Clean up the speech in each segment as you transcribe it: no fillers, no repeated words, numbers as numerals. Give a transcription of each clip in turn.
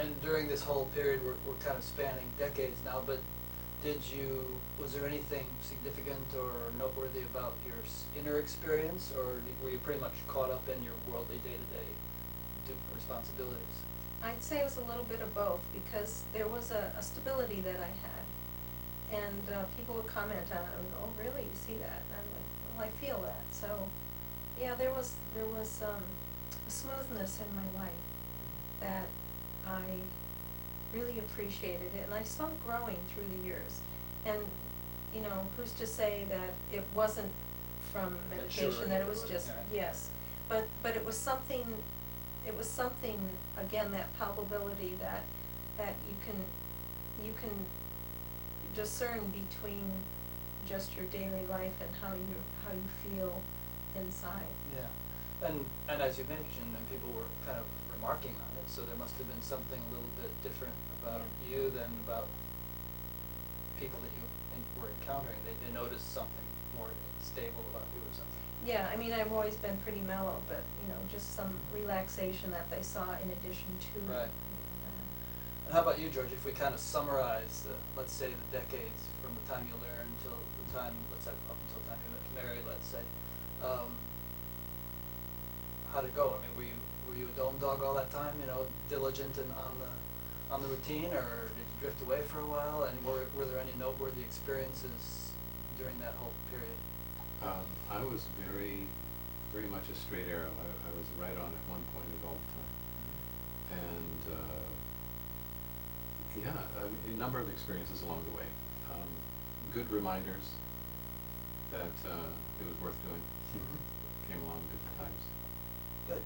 and during this whole period, we're kind of spanning decades now, but was there anything significant or noteworthy about your inner experience, or were you pretty much caught up in your worldly day-to-day responsibilities? I'd say it was a little bit of both, because there was a stability that I had. And people would comment on it and go, "Oh, really? You see that?" And I'm like, "Well, I feel that." So, yeah, there was a smoothness in my life that I really appreciated it, and I saw it growing through the years. And who's to say that it wasn't from meditation, that it was just, yes, but it was something. It was something, again, that palpability that you can discern between just your daily life and how you feel inside. Yeah, and as you mentioned, and people were kind of remarking on it, so there must have been something a little bit different about you than about people that you were encountering. They noticed something more stable about you or something. Yeah, I mean, I've always been pretty mellow, but just some relaxation that they saw in addition to. Right. And how about you, George? If we kind of summarize, let's say, the decades from the time you learned till the time, let's say, up until the time you met Mary, let's say, how'd it go? I mean, were you a dome dog all that time? Diligent and on the routine, or did you drift away for a while? And were there any noteworthy experiences during that whole period? I was very, very much a straight arrow. I was right on at one point at all time. And a number of experiences along the way. Good reminders that it was worth doing. Came along different times. Good.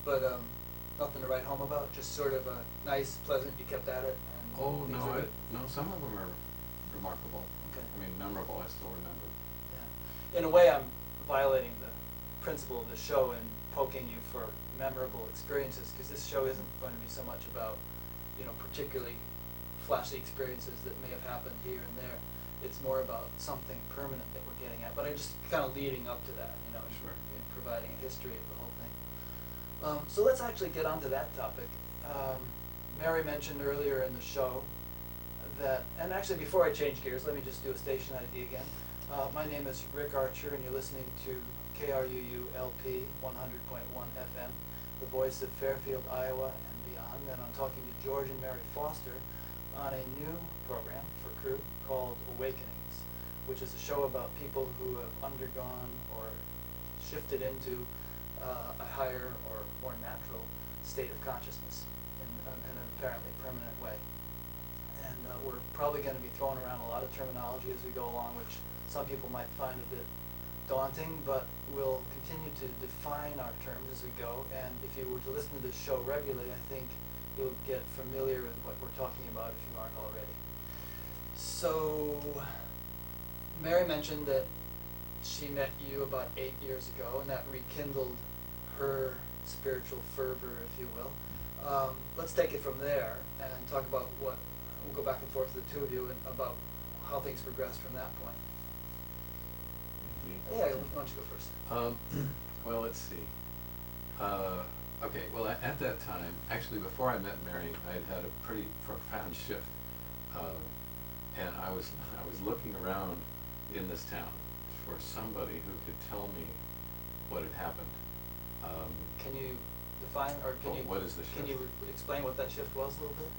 But nothing to write home about? Just sort of nice, pleasant, you kept at it? And No, some of them are remarkable. Okay. I mean, memorable, I still remember. Yeah. In a way, I'm violating the principle of the show and poking you for memorable experiences, because this show isn't going to be so much about, particularly flashy experiences that may have happened here and there. It's more about something permanent that we're getting at. But I'm just kind of leading up to that, Sure. and providing a history of the whole thing. So let's actually get onto that topic. Mary mentioned earlier in the show that, and actually before I change gears, let me just do a station ID again. My name is Rick Archer, and you're listening to KRUU LP 100.1 FM, the voice of Fairfield, Iowa, and beyond. And I'm talking to George and Mary Foster on a new program for Crew called Awakenings, which is a show about people who have undergone or shifted into a higher or more natural state of consciousness in an apparently permanent way. And we're probably going to be throwing around a lot of terminology as we go along, which some people might find a bit daunting, but we'll continue to define our terms as we go. And if you were to listen to this show regularly, I think you'll get familiar with what we're talking about if you aren't already. So Mary mentioned that she met you about 8 years ago, and that rekindled her spiritual fervor, if you will. Let's take it from there and talk about we'll go back and forth to the two of you and about how things progressed from that point. Yeah, why don't you go first? Well, let's see. Okay, well, at that time, actually before I met Mary, I had a pretty profound shift. And I was looking around in this town for somebody who could tell me what had happened. Can you define, or what is the shift? Can you explain what that shift was a little bit?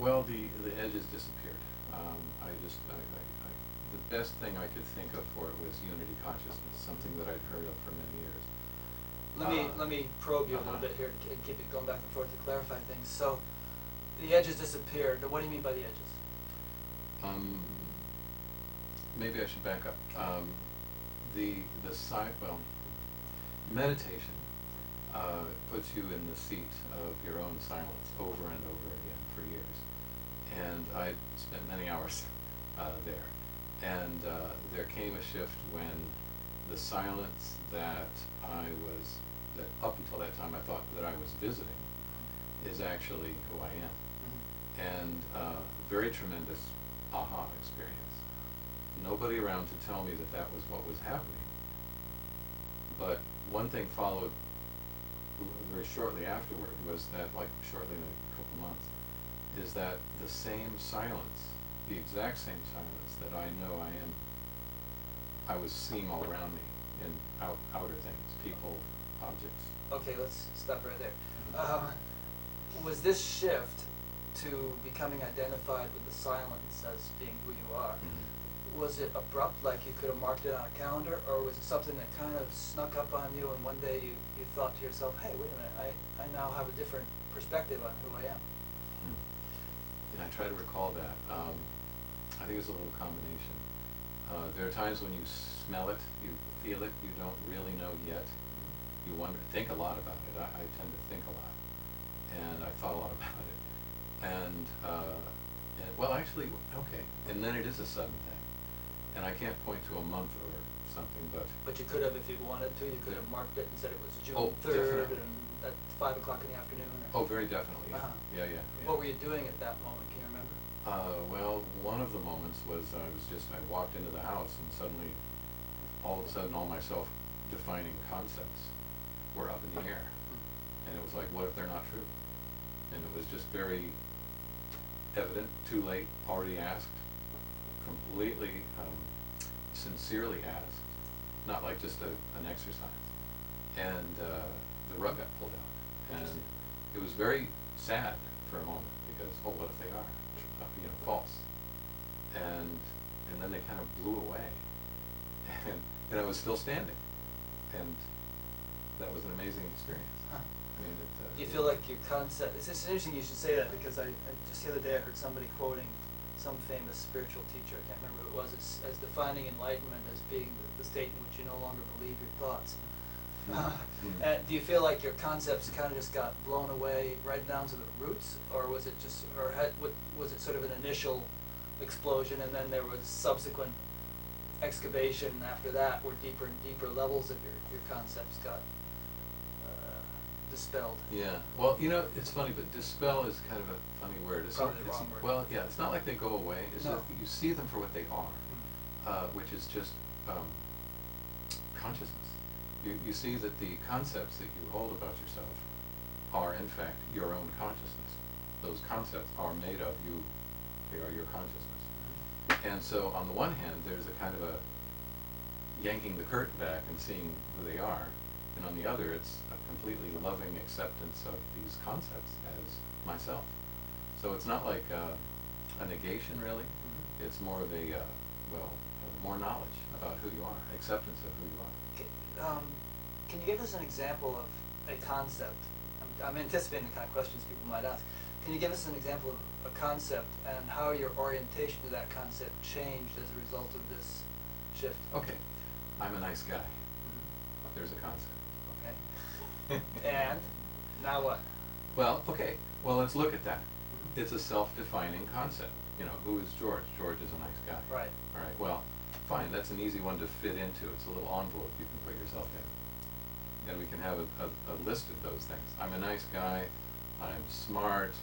Well, the edges disappeared. The best thing I could think of for it was unity consciousness, something that I'd heard of for many years. Let me probe you a little bit here and keep it going back and forth to clarify things. So, the edges disappeared. What do you mean by the edges? Maybe I should back up. Meditation puts you in the seat of your own silence over and over again for years, and I spent many hours there. And there came a shift when the silence that up until that time I thought that I was visiting is actually who I am. And very tremendous aha experience. Nobody around to tell me that was what was happening. But one thing followed very shortly afterward was that, like shortly in a couple months, is that the same silence, the exact same silence that I know I was seeing all around me in outer things, people, objects. Okay, let's stop right there. Was this shift to becoming identified with the silence as being who you are, was it abrupt, like you could have marked it on a calendar, or was it something that kind of snuck up on you and one day you thought to yourself, hey, wait a minute, I now have a different perspective on who I am? Yeah, I try to recall that. I think it's a little combination. There are times when you smell it, you feel it, you don't really know yet. You wonder, think a lot about it. I tend to think a lot, and I thought a lot about it. And well, actually, okay, and then it is a sudden thing. And I can't point to a month or something, but... But you could have, if you wanted to, you could have marked it and said it was June Oh, 3rd definitely. and at 5 o'clock in the afternoon. Or... Oh, very definitely, yeah. Uh-huh. Yeah. What were you doing at that moment, can you remember? Well, one of the moments was I walked into the house and suddenly, all of a sudden, all my self-defining concepts were up in the air. And it was like, what if they're not true? And it was just very evident, too late, already asked, completely sincerely asked, not like just an exercise. And the rug got pulled out. And it was very sad for a moment because, oh, what if they are, false? And then they kind of blew away. And I was still standing. And that was an amazing experience. Huh. I mean, Do you feel like your concept, it's interesting you should say that because I just the other day I heard somebody quoting some famous spiritual teacher, I can't remember who it was, as defining enlightenment as being the state in which you no longer believe your thoughts. And do you feel like your concepts kind of just got blown away right down to the roots, or was it just, was it sort of an initial explosion and then there was subsequent excavation after that where deeper and deeper levels of your concepts got dispelled? Yeah. Well, it's funny, but dispel is kind of a funny word. It's Probably the wrong word. Well, yeah, it's not like they go away. It's No. that you see them for what they are, which is just consciousness. You see that the concepts that you hold about yourself are, in fact, your own consciousness. Those concepts are made of you. They are your consciousness. And so, on the one hand, there's a kind of a yanking the curtain back and seeing who they are. And on the other, it's a completely loving acceptance of these concepts as myself. So it's not like a negation, really. It's more of more knowledge about who you are, acceptance of who you are. Can you give us an example of a concept? I'm anticipating the kind of questions people might ask. Can you give us an example of a concept and how your orientation to that concept changed as a result of this shift? Okay, I'm a nice guy. There's a concept. Okay. And now what? Well, okay. Well, let's look at that. It's a self-defining concept. Who is George? George is a nice guy. Right. All right. Well, fine. That's an easy one to fit into. It's a little envelope you can put yourself in. And we can have a list of those things. I'm a nice guy. I'm smart.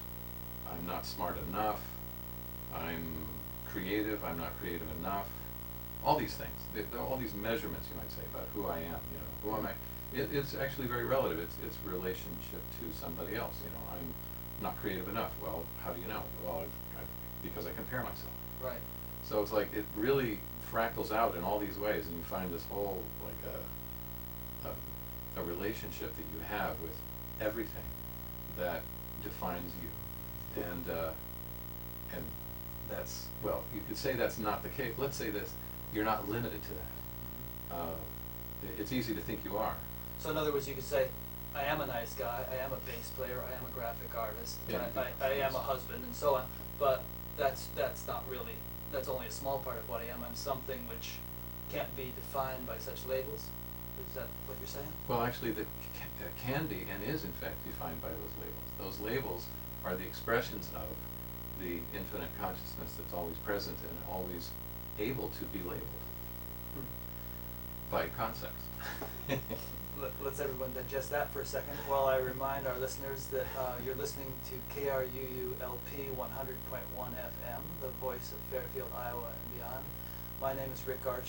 I'm not smart enough. I'm creative. I'm not creative enough. All these things. There are all these measurements, you might say, about who I am. Who am I? It's actually very relative. It's relationship to somebody else. I'm not creative enough. Well, how do you know? Well, because I compare myself. Right. So it's like it really fractals out in all these ways, and you find this whole a relationship that you have with everything that defines you, and that's, well, you could say that's not the case. Let's say that you're not limited to that. It's easy to think you are. So in other words, you could say, I am a nice guy, I am a bass player, I am a graphic artist, Yeah. I am a husband, and so on. But that's not really, that's only a small part of what I am. I'm something which can't be defined by such labels. Is that what you're saying? Well, actually, that can be and is in fact defined by those labels. Those labels are the expressions of the infinite consciousness that's always present and always able to be labeled by concepts. Let's everyone digest that for a second while I remind our listeners that you're listening to KRUU-LP 100.1 FM, the voice of Fairfield, Iowa and beyond. My name is Rick Archer.